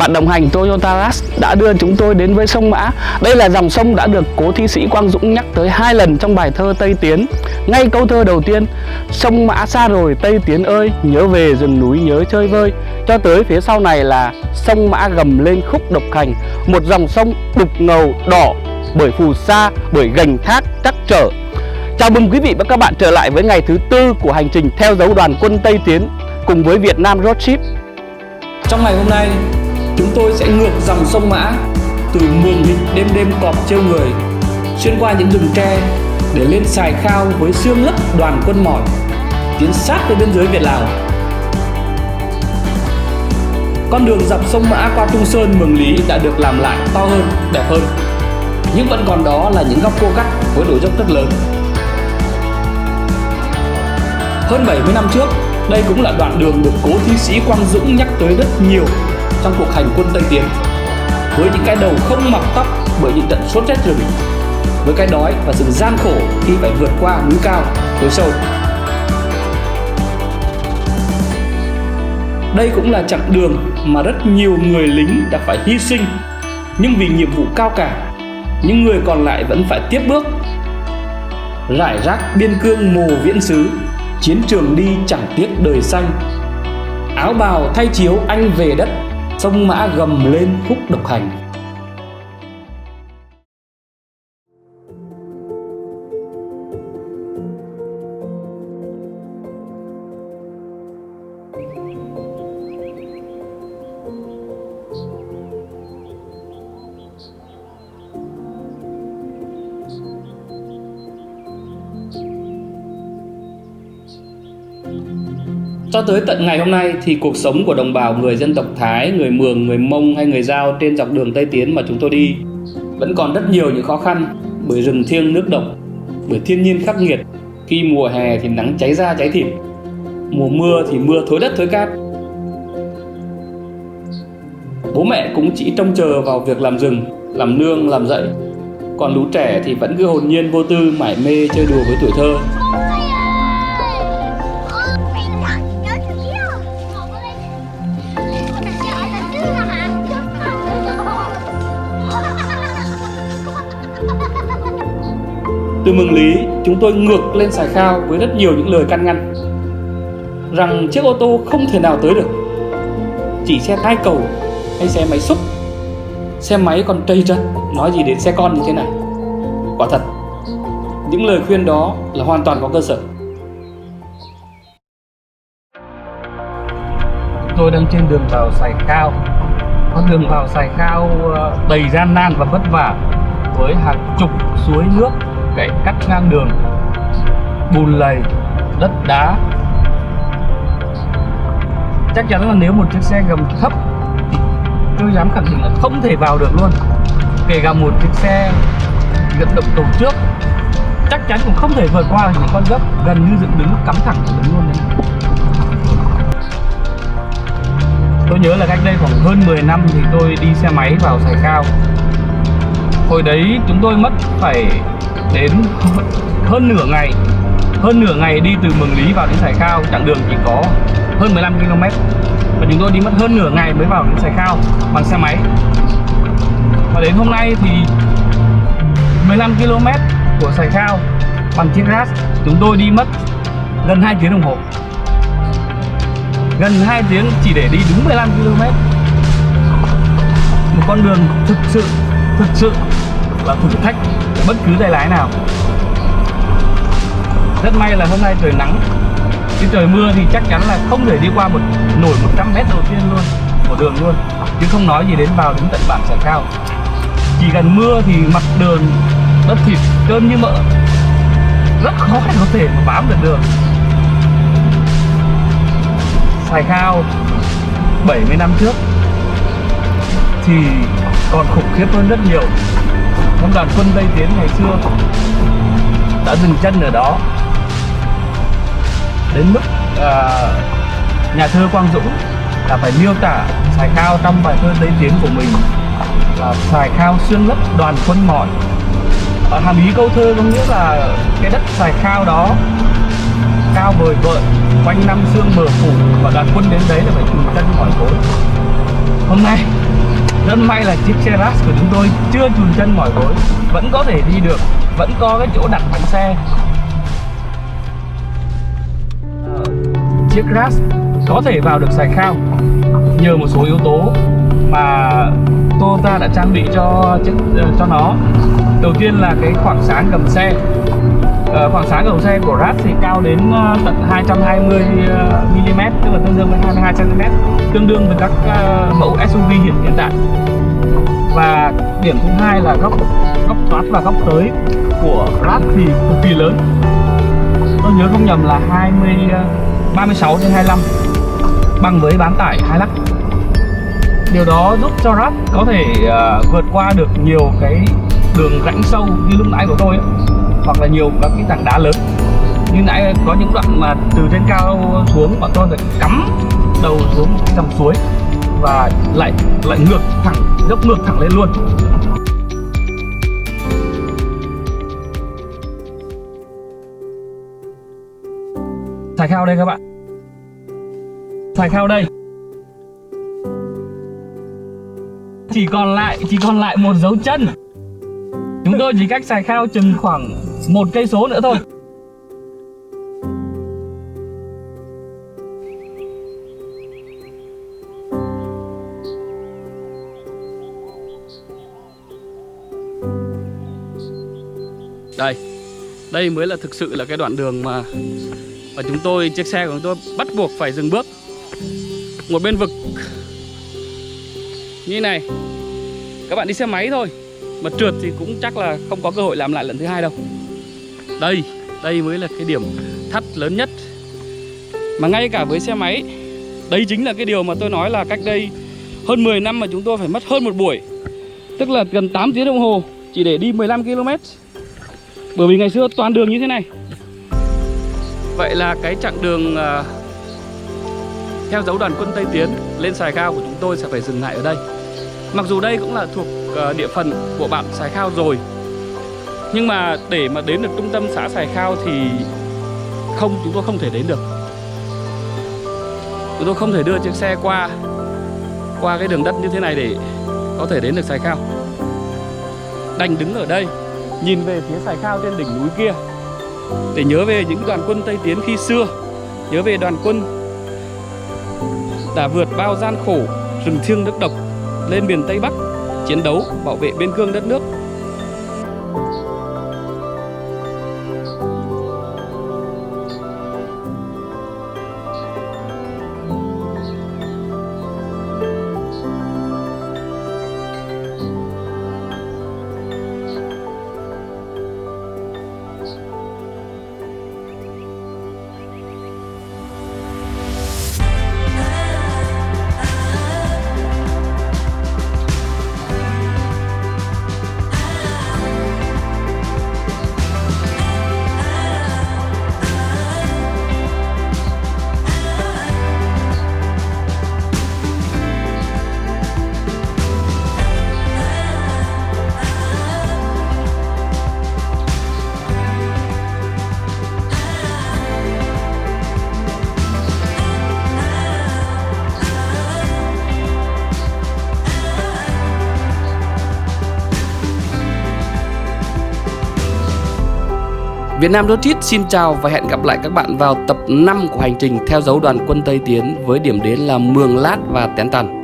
Bạn đồng hành Toyota Rush đã đưa chúng tôi đến với sông Mã. Đây là dòng sông đã được cố thi sĩ Quang Dũng nhắc tới 2 lần trong bài thơ Tây Tiến. Ngay câu thơ đầu tiên: sông Mã xa rồi Tây Tiến ơi, nhớ về rừng núi nhớ chơi vơi. Cho tới phía sau này là sông Mã gầm lên khúc độc hành, một dòng sông đục ngầu đỏ bởi phù sa, bởi gành thác trắc trở. Chào mừng quý vị và các bạn trở lại với ngày thứ tư của hành trình theo dấu đoàn quân Tây Tiến cùng với Việt Nam Road Trip. Trong ngày hôm nay, chúng tôi sẽ ngược dòng sông Mã từ Mường Hịch đêm đêm cọp trêu người, xuyên qua những rừng tre để lên Sài Khao với xương lấp đoàn quân mỏi, tiến sát tới biên giới Việt Lào. Con đường dọc sông Mã qua Trung Sơn, Mường Lý đã được làm lại to hơn, đẹp hơn, nhưng vẫn còn đó là những góc cua cắt với độ dốc rất lớn. Hơn 70 năm trước, đây cũng là đoạn đường được cố thi sĩ Quang Dũng nhắc tới rất nhiều trong cuộc hành quân Tây Tiến. Với những cái đầu không mọc tóc bởi những trận sốt rét rừng, với cái đói và sự gian khổ khi phải vượt qua núi cao, núi sâu. Đây cũng là chặng đường mà rất nhiều người lính đã phải hy sinh, nhưng vì nhiệm vụ cao cả, những người còn lại vẫn phải tiếp bước. Rải rác biên cương mồ viễn xứ, chiến trường đi chẳng tiếc đời xanh. Áo bào thay chiếu anh về đất, sông Mã gầm lên khúc độc hành. Cho tới tận ngày hôm nay thì cuộc sống của đồng bào người dân tộc Thái, người Mường, người Mông hay người Dao trên dọc đường Tây Tiến mà chúng tôi đi vẫn còn rất nhiều những khó khăn bởi rừng thiêng nước độc, bởi thiên nhiên khắc nghiệt. Khi mùa hè thì nắng cháy da cháy thịt, mùa mưa thì mưa thối đất thối cát. Bố mẹ cũng chỉ trông chờ vào việc làm rừng, làm nương, làm rẫy, còn lũ trẻ thì vẫn cứ hồn nhiên vô tư mải mê chơi đùa với tuổi thơ. Từ Mường Lý, chúng tôi ngược lên Sài Khao với rất nhiều những lời can ngăn rằng chiếc ô tô không thể nào tới được, chỉ xe hai cầu hay xe máy xúc, xe máy còn trầy trật, nói gì đến xe con như thế này. Quả thật, những lời khuyên đó là hoàn toàn có cơ sở. Tôi đang trên đường vào Sài Khao. Con đường vào Sài Khao đầy gian nan và vất vả, với hàng chục suối nước cày cắt ngang đường, bùn lầy, đất đá. Chắc chắn là nếu một chiếc xe gầm thấp thì tôi dám khẳng định là không thể vào được luôn. Kể cả một chiếc xe gật động cầu trước chắc chắn cũng không thể vượt qua được những con dốc gần như dựng đứng cắm thẳng đứng luôn đấy. Tôi nhớ là cách đây khoảng hơn 10 năm thì tôi đi xe máy vào Sài Khao. Hồi đấy chúng tôi mất phải đến hơn nửa ngày đi từ Mường Lý vào đến Sài Khao. Chặng đường chỉ có hơn 15 km và chúng tôi đi mất hơn nửa ngày mới vào đến Sài Khao bằng xe máy. Và đến hôm nay thì 15 km của Sài Khao bằng chiếc Rush chúng tôi đi mất gần 2 tiếng đồng hồ. Gần 2 tiếng chỉ để đi đúng 15 km. Một con đường thực sự là thử thách bất cứ tay lái nào. Rất may là hôm nay trời nắng, chứ trời mưa thì chắc chắn là không thể đi qua nổi 100 mét đầu tiên luôn, một đường luôn, chứ không nói gì đến vào đến tận bản Sài Khao. Chỉ cần mưa thì mặt đường đất thịt trơn như mỡ, rất khó để có thể mà bám được đường. Sài Khao 70 năm trước thì còn khủng khiếp hơn rất nhiều. Trong đoàn quân Tây Tiến ngày xưa đã dừng chân ở đó, đến mức nhà thơ Quang Dũng là phải miêu tả Sài Khao trong bài thơ Tây Tiến của mình là Sài Khao xương lấp đoàn quân mỏi. Hàm ý câu thơ có nghĩa là cái đất Sài Khao đó cao vời vợi, quanh năm sương mờ phủ, và đoàn quân đến đấy là phải chùi chân mỏi gối. Hôm nay rất may là chiếc xe Rush của chúng tôi chưa chùn chân mỏi gối, vẫn có thể đi được, vẫn có cái chỗ đặt bánh xe. Chiếc Rush có thể vào được Sài Khao nhờ một số yếu tố mà Toyota đã trang bị cho nó. Đầu tiên là cái khoảng sáng gầm xe. Khoảng sáng gầm xe của Rush thì cao đến tận 220 mm, tức là tương đương với 22 cm, tương đương với các mẫu SUV hiện tại. Và điểm thứ hai là góc thoát và góc tới của Rush thì cực kỳ lớn. Tôi nhớ không nhầm là 36/25, bằng với bán tải Hilux. Điều đó giúp cho Rush có thể vượt qua được nhiều cái đường rãnh sâu như lúc nãy của tôi ấy, hoặc là nhiều các cái tảng đá lớn. Như nãy có những đoạn mà từ trên cao xuống bọn tôi phải cắm đầu xuống cái dòng suối và lại ngược thẳng, dốc ngược thẳng lên luôn. Sài Khao đây các bạn. Sài Khao đây. Chỉ còn lại một dấu chân. Chúng tôi chỉ cách Sài Khao chừng khoảng 1 cây số nữa thôi. Đây mới là thực sự là cái đoạn đường mà chiếc xe của chúng tôi bắt buộc phải dừng bước. Một bên vực như này, các bạn đi xe máy thôi mà trượt thì cũng chắc là không có cơ hội làm lại lần thứ hai đâu. Đây mới là cái điểm thắt lớn nhất. Mà ngay cả với xe máy, đấy chính là cái điều mà tôi nói là cách đây hơn 10 năm mà chúng tôi phải mất hơn một buổi, tức là gần 8 tiếng đồng hồ chỉ để đi 15 km. Bởi vì ngày xưa toàn đường như thế này. Vậy là cái chặng đường theo dấu đoàn quân Tây Tiến lên Sài Khao của chúng tôi sẽ phải dừng lại ở đây. Mặc dù đây cũng là thuộc địa phận của bản Sài Khao rồi, nhưng mà để mà đến được trung tâm xã Sài Khao thì chúng tôi không thể đến được. Chúng tôi không thể đưa chiếc xe qua cái đường đất như thế này để có thể đến được Sài Khao. Đành đứng ở đây nhìn về phía Sài Khao trên đỉnh núi kia để nhớ về những đoàn quân Tây Tiến khi xưa, nhớ về đoàn quân đã vượt bao gian khổ, rừng thiêng nước độc lên miền Tây Bắc chiến đấu bảo vệ biên cương đất nước. Vietnam Road Trip xin chào và hẹn gặp lại các bạn vào tập 5 của hành trình theo dấu đoàn quân Tây Tiến với điểm đến là Mường Lát và Tén Tần.